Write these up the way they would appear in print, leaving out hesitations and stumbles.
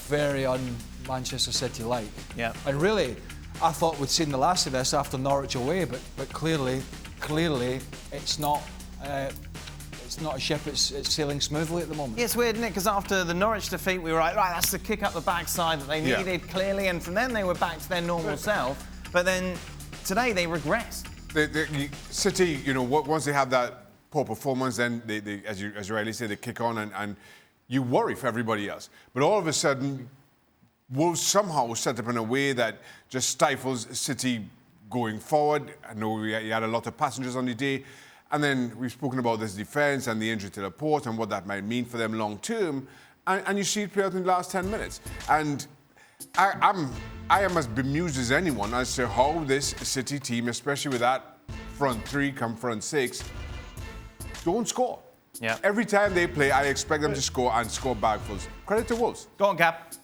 very un-Manchester City-like. Yeah. And really, I thought we'd seen the last of this after Norwich away, but clearly, it's not a ship it's sailing smoothly at the moment. Yeah, it's weird, isn't it? Because after the Norwich defeat, we were like, right, that's the kick up the backside that they needed, clearly, and from then they were back to their normal self. But then today they regressed. City, you know, once they have that poor performance, then they as you rightly say, they kick on and you worry for everybody else. But all of a sudden, Wolves somehow set up in a way that just stifles City going forward. I know you had a lot of passengers on the day. And then we've spoken about this defence and the injury to Laporte and what that might mean for them long term. And you see it play out in the last 10 minutes. And I am as bemused as anyone as to how this City team, especially with that front three come front six, don't score. Yeah. Every time they play, I expect them to score and score bagfuls. Credit to Wolves. Go on, Cap.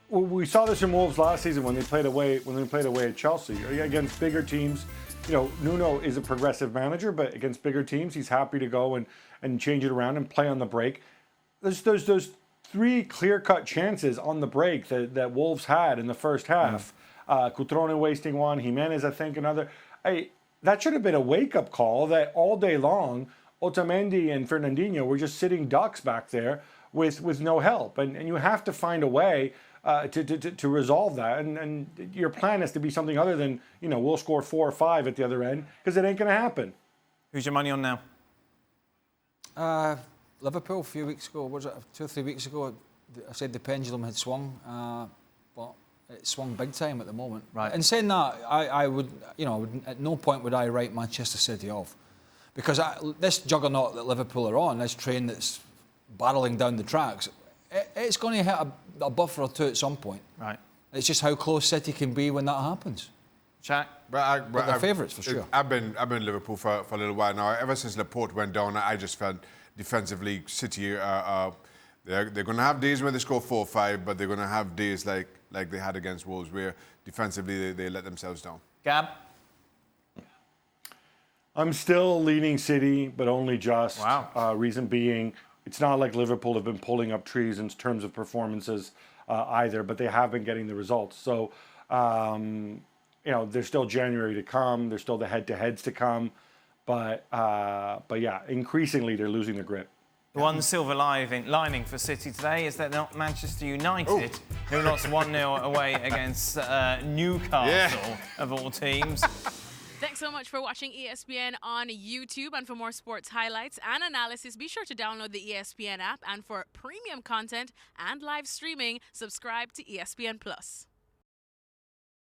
Well, we saw this in Wolves last season when they played away at Chelsea against bigger teams. You know, Nuno is a progressive manager, but against bigger teams, he's happy to go and change it around and play on the break. There's those three clear-cut chances on the break that Wolves had in the first half. Cutrone wasting one, Jimenez, I think, another. That should have been a wake-up call that all day long, Otamendi and Fernandinho were just sitting ducks back there with no help. And you have to find a way to resolve that. And your plan has to be something other than, you know, we'll score 4 or 5 at the other end, because it ain't going to happen. Who's your money on now? Liverpool a few weeks ago, was it 2 or 3 weeks ago, I said the pendulum had swung, but it swung big time at the moment. Right. And saying that, I would, you know, at no point would I write Manchester City off. Because this juggernaut that Liverpool are on, this train that's barreling down the tracks, it's going to hit a buffer or two at some point. Right. It's just how close City can be when that happens. Shaq? But they're favourites for sure. I've been Liverpool for a little while now. Ever since Laporte went down, I just felt defensively City they're going to have days where they score 4 or 5, but they're going to have days like they had against Wolves where defensively they let themselves down. Gab? I'm still leaning City, but only just. Wow. Reason being, it's not like Liverpool have been pulling up trees in terms of performances either, but they have been getting the results. So, you know, there's still January to come. There's still the head-to-heads to come. But yeah, increasingly they're losing their grip. The one silver lining for City today is that not Manchester United, who lost 1-0 away against Newcastle, of all teams. Thanks so much for watching ESPN on YouTube. And for more sports highlights and analysis, be sure to download the ESPN app. And for premium content and live streaming, subscribe to ESPN+.